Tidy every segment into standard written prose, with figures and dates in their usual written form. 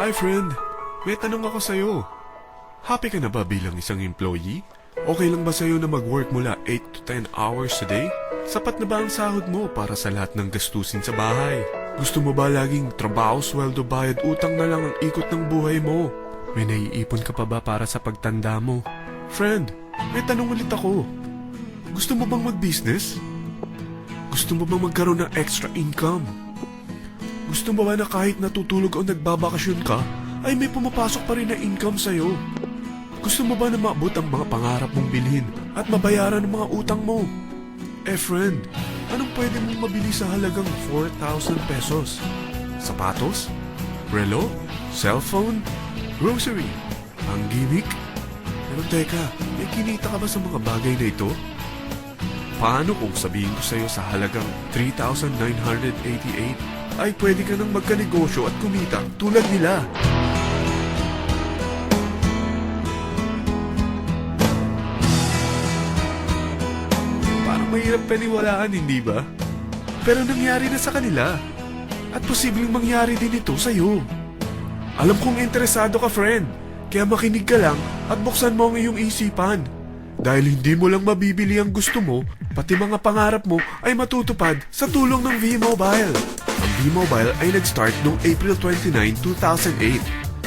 Hi friend, may tanong ako sa'yo. Happy ka na ba bilang isang employee? Okay lang ba sa'yo na mag-work mula 8 to 10 hours a day? Sapat na ba ang sahod mo para sa lahat ng gastusin sa bahay? Gusto mo ba laging trabaho, sweldo, bayad, utang na lang ang ikot ng buhay mo? May naiipon ka pa ba para sa pagtanda mo? Friend, may tanong ulit ako. Gusto mo bang mag-business? Gusto mo bang magkaroon ng extra income? Gusto mo ba na kahit natutulog o nagbabakasyon ka, ay may pumapasok pa rin na income sa'yo? Gusto mo ba na maabot ang mga pangarap mong bilhin at mabayaran ang mga utang mo? Eh friend, anong pwede mong mabili sa halagang 4,000 pesos? Sapatos? Relo? Cellphone? Grocery? Ang gimmick? Pero teka, may kinita ka ba sa mga bagay na ito? Paano kung sabihin ko sa'yo sa halagang 3,988 ay pwede ka nang magkanegosyo at kumita tulad nila? Parang mahirap paniwalaan, hindi ba? Pero nangyari na sa kanila. At posibleng mangyari din ito sa'yo. Alam kong interesado ka, friend. Kaya makinig ka lang at buksan mo ang iyong isipan. Dahil hindi mo lang mabibili ang gusto mo, pati mga pangarap mo ay matutupad sa tulong ng V-Mobile. Ang V-Mobile ay nag-start noong April 29, 2008.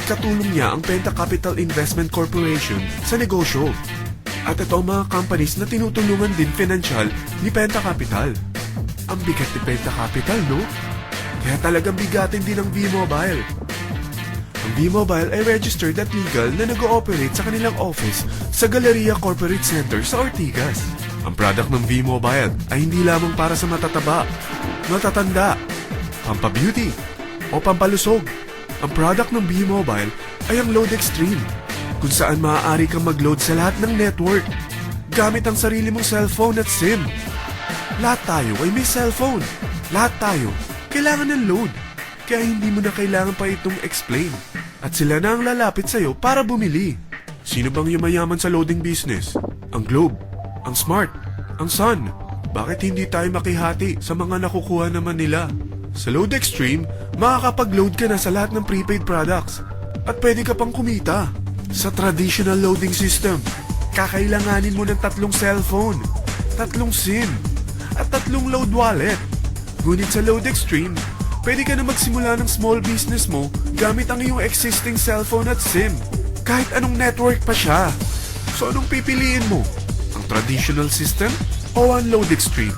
Katulong niya ang Penta Capital Investment Corporation sa negosyo. At ito ang mga companies na tinutulungan din financial ni Penta Capital. Ang bigat ni Penta Capital, no? Kaya talagang bigatin din ang V-Mobile. Ang V-Mobile ay registered at legal na nag-ooperate sa kanilang office sa Galleria Corporate Center sa Ortigas. Ang product ng V-Mobile ay hindi lamang para sa matataba, matatanda, pampabeauty, o pampalusog. Ang product ng V-Mobile ay ang Load Extreme, kung saan maaari kang mag-load sa lahat ng network gamit ang sarili mong cellphone at SIM. Lahat tayo ay may cellphone. Lahat tayo kailangan ng load. Kaya hindi mo na kailangan pa itong explain. At sila na ang lalapit sa'yo para bumili. Sino bang yumayaman sa loading business? Ang Globe, ang Smart, ang Sun. Bakit hindi tayo makihati sa mga nakukuha naman nila? Sa Load Extreme, makakapag-load ka na sa lahat ng prepaid products. At pwede ka pang kumita. Sa traditional loading system, kakailanganin mo ng 3 cellphone, 3 SIM, at 3 load wallet. Ngunit sa Load Extreme, pwede ka na magsimula ng small business mo gamit ang iyong existing cellphone at SIM. Kahit anong network pa siya. So anong pipiliin mo? Ang traditional system o ang Load Extreme?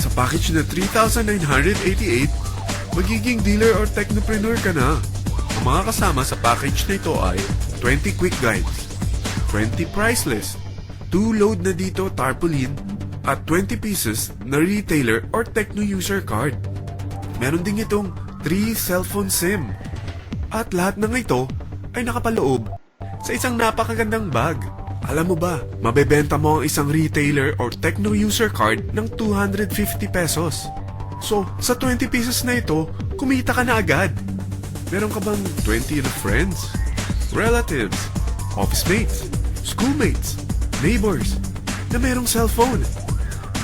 Sa package na 3,988, magiging dealer or technopreneur ka na. Ang mga kasama sa package na ito ay 20 quick guides, 20 price list, 2 load na dito tarpaulin, at 20 pieces na retailer or techno user card. Meron din itong 3 cellphone SIM. At lahat ng ito ay nakapaloob sa isang napakagandang bag. Alam mo ba, mabebenta mo ang isang retailer or techno user card ng 250 pesos. So, sa 20 pieces na ito, kumita ka na agad. Meron ka bang 20 na friends, relatives, office mates, schoolmates, neighbors na merong cellphone,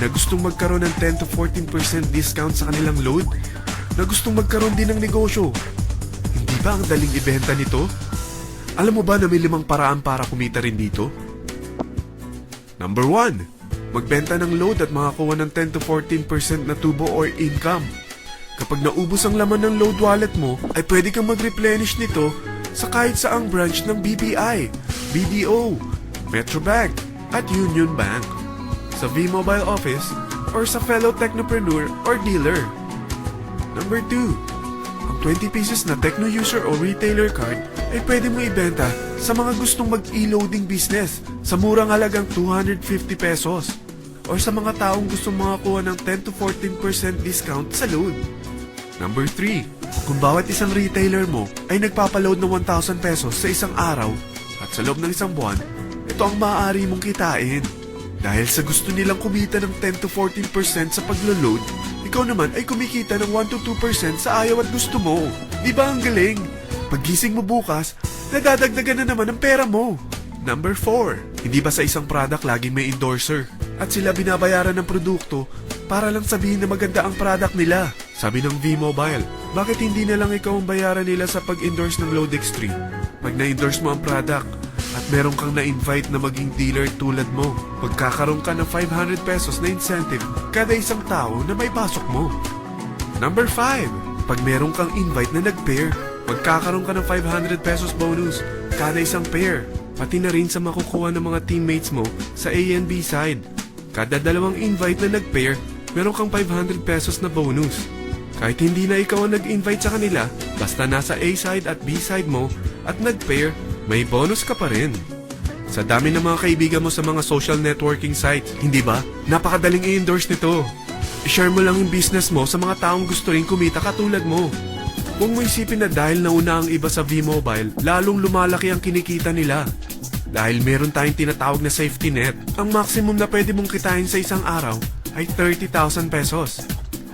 na gustong magkaroon ng 10 to 14% discount sa kanilang load, na gustong magkaroon din ng negosyo? Hindi ba ang daling ibenta nito? Alam mo ba na may 5 paraan para kumita rin dito? Number 1, magbenta ng load at makakuha ng 10 to 14% na tubo or income. Kapag naubos ang laman ng load wallet mo, ay pwede kang mag-replenish nito sa kahit saang branch ng BPI, BDO, Metrobank, at Union Bank, sa V-Mobile office, or sa fellow technopreneur or dealer. Number 2, ang 20 pieces na techno user o retailer card ay pwede mo ibenta sa mga gustong mag-e-loading business sa murang halagang 250 pesos, or sa mga taong gustong makakuha ng 10 to 14% discount sa load. Number 3, kung bawat isang retailer mo ay nagpapaload ng 1,000 pesos sa isang araw at sa loob ng isang buwan, ito ang maaari mong kitain. Dahil sa gusto nilang kumita ng 10 to 14% sa paglo-load, ikaw naman ay kumikita ng 1 to 2% sa ayaw at gusto mo. Di ba ang galing? Paggising mo bukas, nadadagdagan na naman ang pera mo. Number 4, hindi ba sa isang product laging may endorser? At sila binabayaran ng produkto para lang sabihin na maganda ang product nila. Sabi ng V-Mobile, bakit hindi na lang ikaw ang bayaran nila sa pag-endorse ng Lodex 3? Pag na-endorse mo ang product at meron kang na-invite na maging dealer tulad mo, magkakaroon ka ng 500 pesos na incentive kada isang tao na may pasok mo. Number 5, pag meron kang invite na nag-pair, magkakaroon ka ng 500 pesos bonus kada isang pair, pati na rin sa makukuha ng mga teammates mo sa A and B side. Kada dalawang invite na nag-pair, meron kang 500 pesos na bonus. Kahit hindi na ikaw ang nag-invite sa kanila, basta nasa A side at B side mo at nag-pair, may bonus ka pa rin. Sa dami ng mga kaibigan mo sa mga social networking sites, hindi ba? Napakadaling i-endorse nito. I-share mo lang yung business mo sa mga taong gusto rin kumita katulad mo. Huwag mo isipin na dahil nauna ang iba sa V-Mobile, lalong lumalaki ang kinikita nila. Dahil meron tayong tinatawag na safety net, ang maximum na pwede mong kitain sa isang araw ay 30,000 pesos.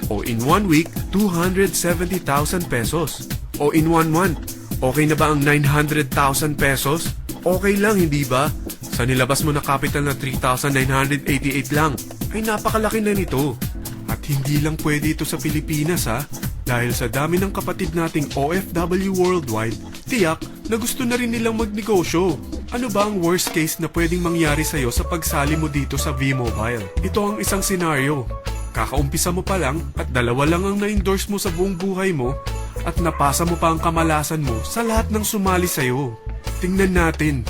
O in 1 week, 270,000 pesos. O in 1 month, okay na ba ang 900,000 pesos? Okay lang, hindi ba? Sa nilabas mo na capital na 3,988 lang, ay napakalaki na nito. At hindi lang pwede ito sa Pilipinas ha, dahil sa dami ng kapatid nating OFW worldwide, tiyak na gusto na rin nilang magnegosyo. Ano ba ang worst case na pwedeng mangyari sa'yo sa pagsali mo dito sa V-Mobile? Ito ang isang senaryo. Kakaumpisa mo pa lang at dalawa lang ang na-endorse mo sa buong buhay mo at napasa mo pa ang kamalasan mo sa lahat ng sumali sa'yo. Tingnan natin.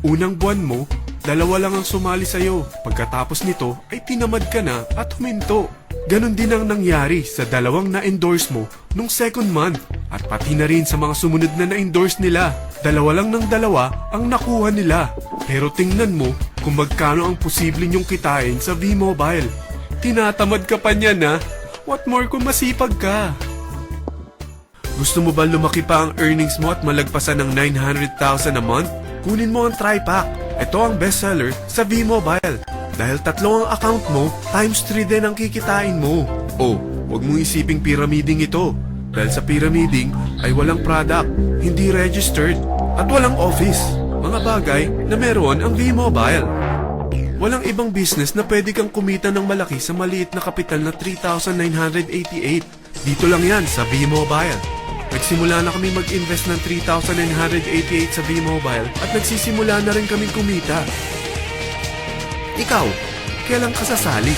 Unang buwan mo, dalawa lang ang sumali sa'yo. Pagkatapos nito ay tinamad ka na at huminto. Ganon din ang nangyari sa dalawang na-endorse mo nung second month at pati na rin sa mga sumunod na na-endorse nila. Dalawa lang ng dalawa ang nakuha nila. Pero tingnan mo kung magkano ang posible nyong kitain sa V-Mobile. Tinatamad ka pa niyan ha? What more kung masipag ka? Gusto mo ba lumaki pa ang earnings mo at malagpasan ng 900,000 a month? Kunin mo ang TriPack. Ito ang bestseller sa V-Mobile. Dahil 3 ang account mo, times 3 din ang kikitain mo. Oh, huwag mong isiping pyramiding ito. Dahil sa pyramiding ay walang product, hindi registered, at walang office. Mga bagay na meron ang V-Mobile. Walang ibang business na pwede kang kumita ng malaki sa maliit na kapital na 3,988. Dito lang yan sa V-Mobile. Nagsimula na kami mag-invest ng 3,988 sa V-Mobile at nagsisimula na rin kaming kumita. Ikaw, kailan ka sasali?